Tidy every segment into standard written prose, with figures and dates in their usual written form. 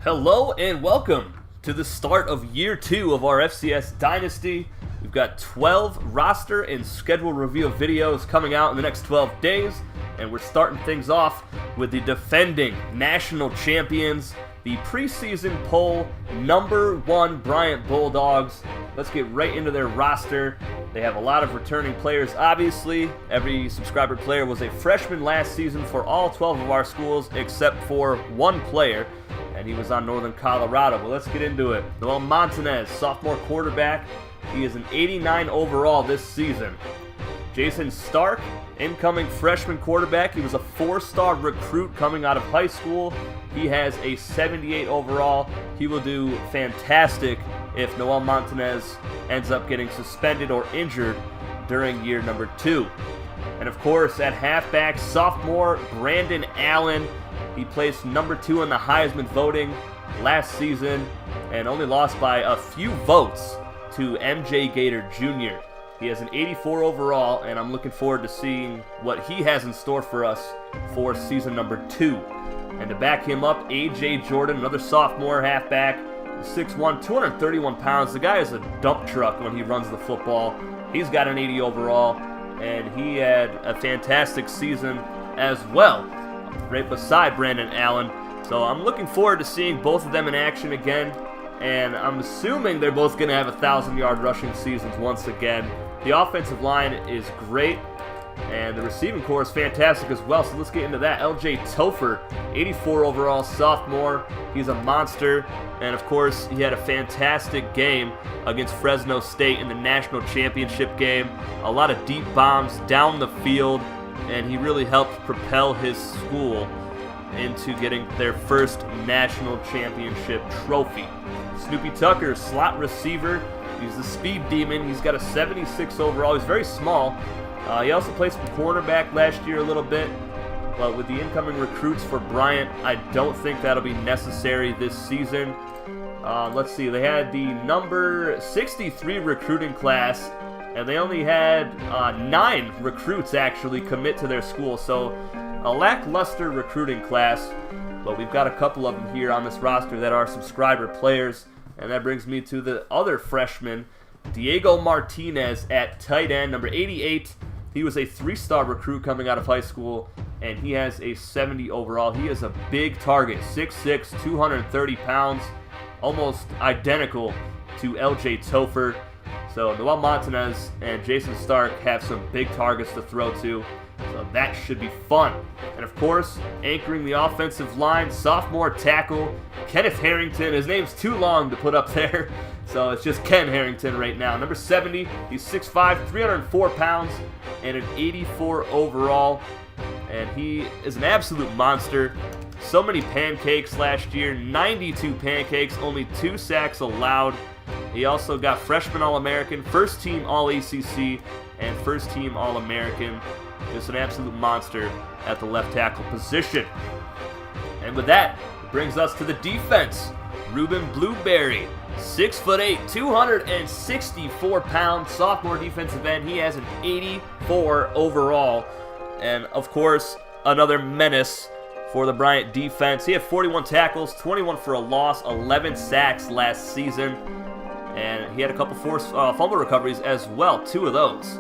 Hello and welcome to the start of year 2 of our FCS Dynasty. We've got 12 roster and schedule review videos coming out in the next 12 days, and we're starting things off with the defending national champions, the preseason poll #1 Bryant Bulldogs. Let's get right into their roster. They have a lot of returning players, obviously. Every subscriber player was a freshman last season for all 12 of our schools except for one player, and he was on Northern Colorado. But let's get into it. Noel Montanez, sophomore quarterback. He is an 89 overall this season. Jason Stark, incoming freshman quarterback. He was a 4-star recruit coming out of high school. He has a 78 overall. He will do fantastic if Noel Montanez ends up getting suspended or injured during year number 2. And of course, at halfback, sophomore Brandon Allen. He placed number 2 in the Heisman voting last season and only lost by a few votes to MJ Gator Jr. He has an 84 overall, and I'm looking forward to seeing what he has in store for us for season number 2. And to back him up, AJ Jordan, another sophomore halfback, 6'1", 231 pounds. The guy is a dump truck when he runs the football. He's got an 80 overall, and he had a fantastic season as well, right beside Brandon Allen. So I'm looking forward to seeing both of them in action again, and I'm assuming they're both going to have 1,000-yard rushing seasons once again. The offensive line is great, and the receiving core is fantastic as well, so let's get into that. LJ Topher, 84 overall sophomore. He's a monster, and of course, he had a fantastic game against Fresno State in the national championship game. A lot of deep bombs down the field, and he really helped propel his school into getting their first national championship trophy. Snoopy Tucker, slot receiver. He's the speed demon. He's got a 76 overall. He's very small. He also played some cornerback last year a little bit, but with the incoming recruits for Bryant, I don't think that'll be necessary this season. Let's see. They had the number 63 recruiting class, and they only had 9 recruits actually commit to their school, so a lackluster recruiting class, but we've got a couple of them here on this roster that are subscriber players. And that brings me to the other freshman, Diego Martinez at tight end, number 88. He was a 3-star recruit coming out of high school, and he has a 70 overall. He is a big target, 6'6", 230 pounds, almost identical to LJ Topher. So Noel Montanez and Jason Stark have some big targets to throw to, so that should be fun. And of course, anchoring the offensive line, sophomore tackle, Kenneth Harrington. His name's too long to put up there, so it's just Ken Harrington right now. Number 70, he's 6'5", 304 pounds, and an 84 overall. And he is an absolute monster. So many pancakes last year, 92 pancakes, only 2 sacks allowed. He also got freshman All-American, first team All-ACC, and first team All-American. Just an absolute monster at the left tackle position. And with that, it brings us to the defense. Ruben Blueberry, 6'8", 264 pounds, sophomore defensive end. He has an 84 overall. And of course, another menace for the Bryant defense. He had 41 tackles, 21 for a loss, 11 sacks last season. And he had a couple forced fumble recoveries as well, 2 of those.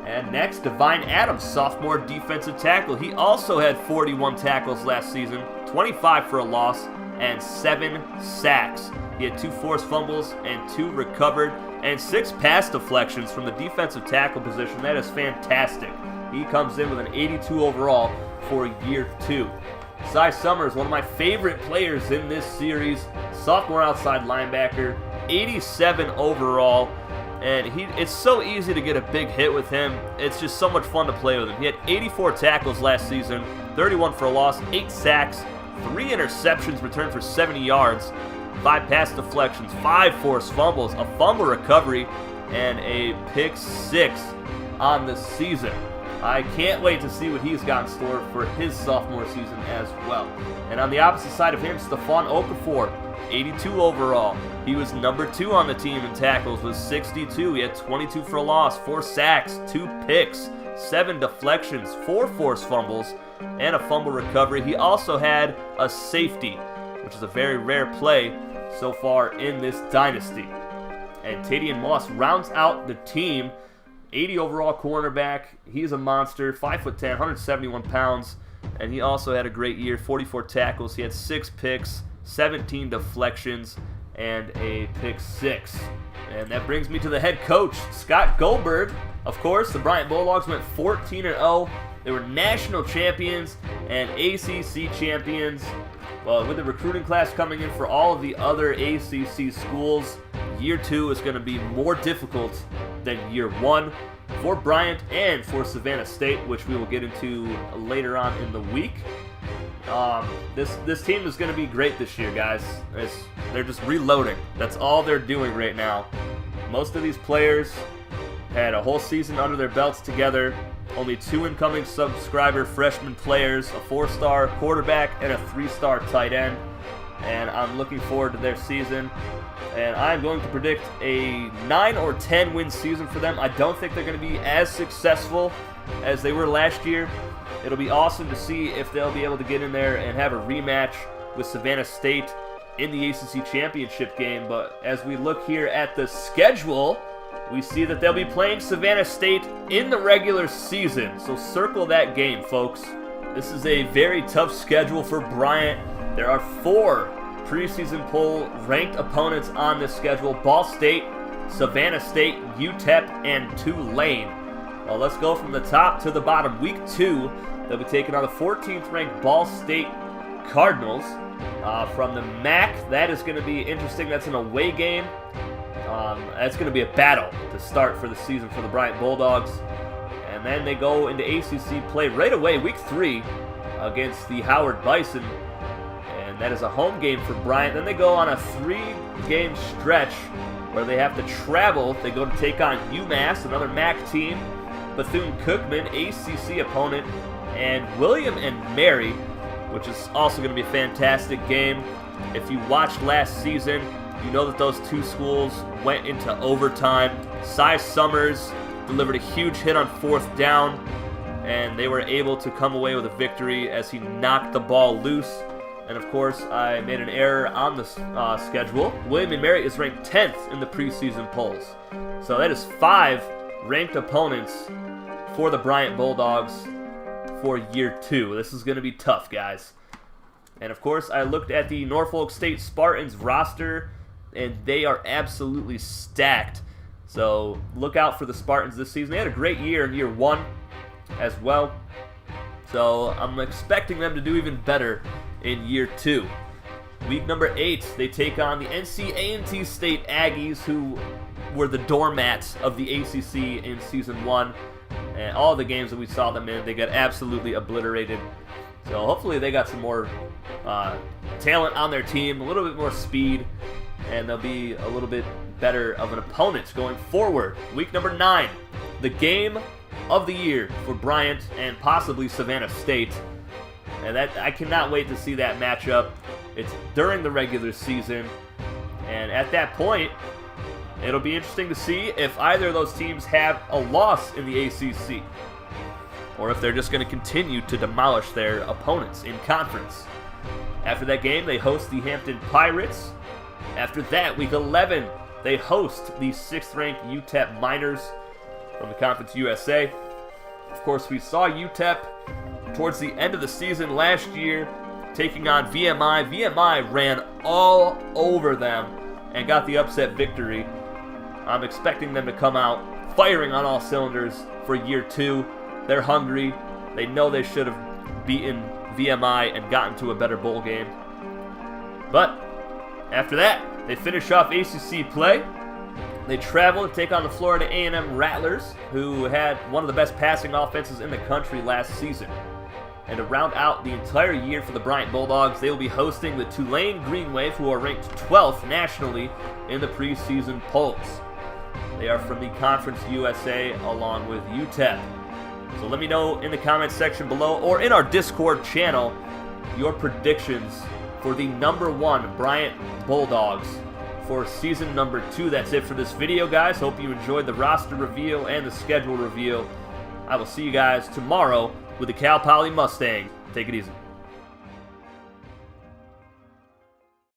And next, Divine Adams, sophomore defensive tackle. He also had 41 tackles last season, 25 for a loss, and 7 sacks. He had 2 forced fumbles and 2 recovered, and 6 pass deflections from the defensive tackle position. That is fantastic. He comes in with an 82 overall for year 2. Cy Summers, one of my favorite players in this series, sophomore outside linebacker, 87 overall. And it's so easy to get a big hit with him. It's just so much fun to play with him. He had 84 tackles last season, 31 for a loss, 8 sacks, 3 interceptions returned for 70 yards, 5 pass deflections, 5 forced fumbles, a fumble recovery, and a pick 6 on the season. I can't wait to see what he's got in store for his sophomore season as well. And on the opposite side of him, Stephon Okafor, 82 overall. He was number 2 on the team in tackles with 62. He had 22 for a loss, 4 sacks, 2 picks, 7 deflections, 4 forced fumbles, and a fumble recovery. He also had a safety. which is a very rare play so far in this dynasty. And Tadian Moss rounds out the team. 80 overall cornerback. He's a monster. 5'10", 171 pounds. And he also had a great year. 44 tackles. He had 6 picks, 17 deflections, and a pick 6. And that brings me to the head coach, Scott Goldberg. Of course, the Bryant Bulldogs went 14-0. They were national champions and ACC champions. Well, with the recruiting class coming in for all of the other ACC schools, year 2 is going to be more difficult than year 1 for Bryant and for Savannah State, which we will get into later on in the week. This team is going to be great this year, guys. They're just reloading. That's all they're doing right now. Most of these players had a whole season under their belts together. Only 2 incoming subscriber freshman players, a 4-star quarterback and a 3-star tight end. And I'm looking forward to their season. And I'm going to predict a 9 or 10 win season for them. I don't think they're going to be as successful as they were last year. It'll be awesome to see if they'll be able to get in there and have a rematch with Savannah State in the ACC championship game. But as we look here at the schedule, we see that they'll be playing Savannah State in the regular season. So circle that game, folks. This is a very tough schedule for Bryant. There are 4 preseason poll ranked opponents on this schedule: Ball State, Savannah State, UTEP, and Tulane. Well, let's go from the top to the bottom. Week 2, they'll be taking on the 14th ranked Ball State Cardinals. From the MAC, that is going to be interesting. That's an away game. That's going to be a battle to start for the season for the Bryant Bulldogs. And then they go into ACC play right away, week 3, against the Howard Bison. And that is a home game for Bryant. Then they go on a 3-game stretch where they have to travel. They go to take on UMass, another MAC team, Bethune-Cookman, ACC opponent, and William and Mary, which is also going to be a fantastic game. If you watched last season, you know that those 2 schools went into overtime. Cy Summers delivered a huge hit on 4th down, and they were able to come away with a victory as he knocked the ball loose. And of course, I made an error on the schedule. William and Mary is ranked 10th in the preseason polls. So that is 5 ranked opponents for the Bryant Bulldogs for year 2. This is going to be tough, guys. And of course, I looked at the Norfolk State Spartans roster, and they are absolutely stacked. So look out for the Spartans this season. They had a great year in year 1 as well. So I'm expecting them to do even better in year 2. Week number 8, they take on the NCAA State Aggies, who were the doormats of the ACC in season 1. And all the games that we saw them in, they got absolutely obliterated. So hopefully they got some more talent on their team, a little bit more speed, and they'll be a little bit better of an opponent going forward. Week number 9, the game of the year for Bryant and possibly Savannah State. And I cannot wait to see that matchup. It's during the regular season, and at that point, it'll be interesting to see if either of those teams have a loss in the ACC, or if they're just going to continue to demolish their opponents in conference. After that game, they host the Hampton Pirates. After that, week 11, they host the 6th-ranked UTEP Miners from the Conference USA. Of course, we saw UTEP towards the end of the season last year taking on VMI. VMI ran all over them and got the upset victory. I'm expecting them to come out firing on all cylinders for year 2. They're hungry. They know they should have beaten VMI and gotten to a better bowl game. But after that, they finish off ACC play. They travel to take on the Florida A&M Rattlers, who had one of the best passing offenses in the country last season. And to round out the entire year for the Bryant Bulldogs, they will be hosting the Tulane Green Wave, who are ranked 12th nationally in the preseason polls. They are from the Conference USA along with UTEP. So let me know in the comments section below or in our Discord channel your predictions for the number 1 Bryant Bulldogs for season number 2. That's it for this video, guys. Hope you enjoyed the roster reveal and the schedule reveal. I will see you guys tomorrow with the Cal Poly Mustang. Take it easy.